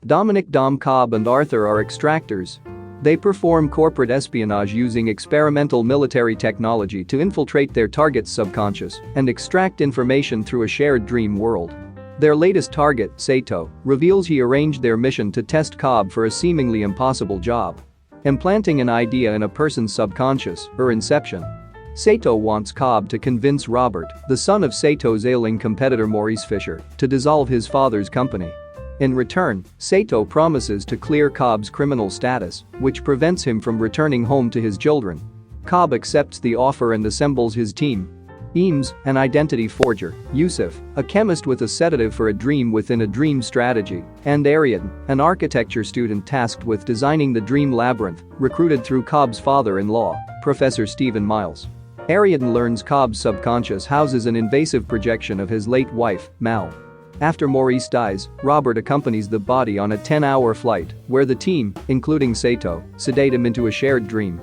Dominic Dom Cobb and Arthur are extractors. They perform corporate espionage using experimental military technology to infiltrate their target's subconscious and extract information through a shared dream world. Their latest target, Sato, reveals he arranged their mission to test Cobb for a seemingly impossible job: implanting an idea in a person's subconscious, or Inception. Sato wants Cobb to convince Robert, the son of Sato's ailing competitor Maurice Fisher, to dissolve his father's company. In return, Sato promises to clear Cobb's criminal status, which prevents him from returning home to his children. Cobb accepts the offer and assembles his team. Eames, an identity forger, Yusuf, a chemist with a sedative for a dream within a dream strategy, and Ariadne, an architecture student tasked with designing the dream labyrinth, recruited through Cobb's father-in-law, Professor Stephen Miles. Ariadne learns Cobb's subconscious houses an invasive projection of his late wife, Mal. After Maurice dies, Robert accompanies the body on a 10-hour flight, where the team, including Sato, sedate him into a shared dream.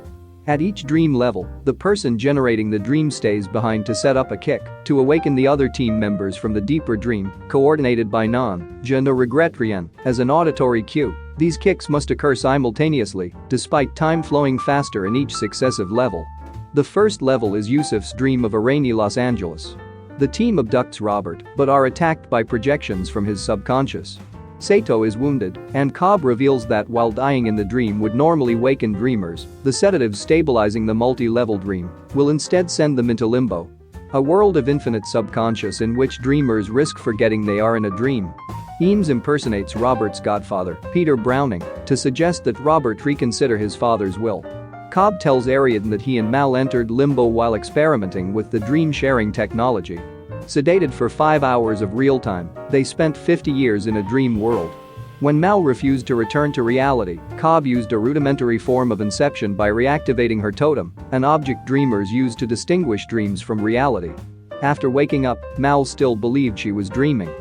At each dream level, the person generating the dream stays behind to set up a kick to awaken the other team members from the deeper dream, coordinated by Je ne regrette rien, as an auditory cue. These kicks must occur simultaneously, despite time flowing faster in each successive level. The first level is Yusuf's dream of a rainy Los Angeles. The team abducts Robert, but are attacked by projections from his subconscious. Sato is wounded, and Cobb reveals that while dying in the dream would normally waken dreamers, the sedative stabilizing the multi-level dream will instead send them into limbo, a world of infinite subconscious in which dreamers risk forgetting they are in a dream. Eames impersonates Robert's godfather, Peter Browning, to suggest that Robert reconsider his father's will. Cobb tells Ariadne that he and Mal entered limbo while experimenting with the dream-sharing technology. Sedated for 5 hours of real time, they spent 50 years in a dream world. When Mal refused to return to reality, Cobb used a rudimentary form of Inception by reactivating her totem, an object dreamers use to distinguish dreams from reality. After waking up, Mal still believed she was dreaming.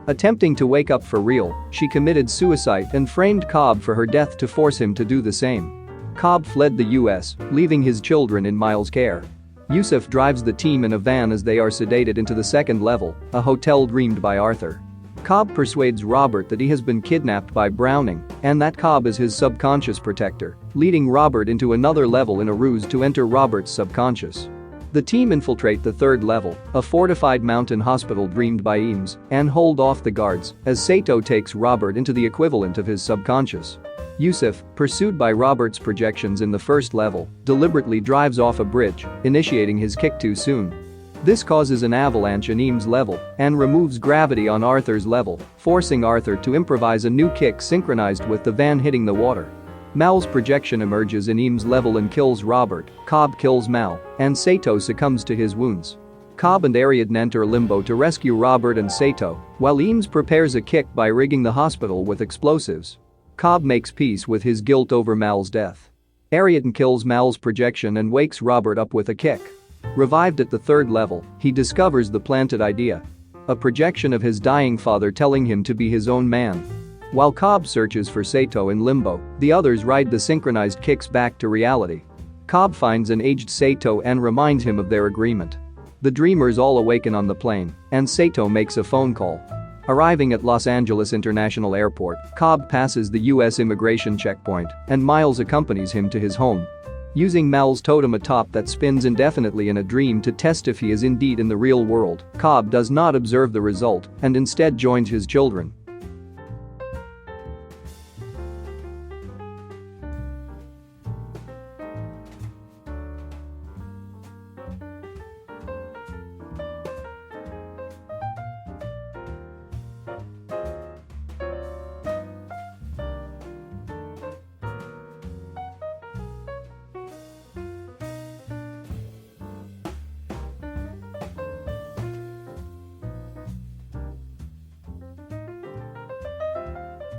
Attempting to wake up for real, she committed suicide and framed Cobb for her death to force him to do the same. Cobb fled the US, leaving his children in Miles' care. Yusuf drives the team in a van as they are sedated into the second level, a hotel dreamed by Arthur. Cobb persuades Robert that he has been kidnapped by Browning and that Cobb is his subconscious protector, leading Robert into another level in a ruse to enter Robert's subconscious. The team infiltrate the third level, a fortified mountain hospital dreamed by Eames, and hold off the guards as Sato takes Robert into the equivalent of his subconscious. Yusuf, pursued by Robert's projections in the first level, deliberately drives off a bridge, initiating his kick too soon. This causes an avalanche in Eames' level and removes gravity on Arthur's level, forcing Arthur to improvise a new kick synchronized with the van hitting the water. Mal's projection emerges in Eames' level and kills Robert, Cobb kills Mal, and Sato succumbs to his wounds. Cobb and Ariadne enter limbo to rescue Robert and Sato, while Eames prepares a kick by rigging the hospital with explosives. Cobb makes peace with his guilt over Mal's death. Ariadne kills Mal's projection and wakes Robert up with a kick. Revived at the third level, he discovers the planted idea: a projection of his dying father telling him to be his own man. While Cobb searches for Sato in limbo, the others ride the synchronized kicks back to reality. Cobb finds an aged Sato and reminds him of their agreement. The dreamers all awaken on the plane, and Sato makes a phone call. Arriving at Los Angeles International Airport, Cobb passes the US immigration checkpoint, and Miles accompanies him to his home. Using Mal's totem atop that spins indefinitely in a dream to test if he is indeed in the real world, Cobb does not observe the result and instead joins his children.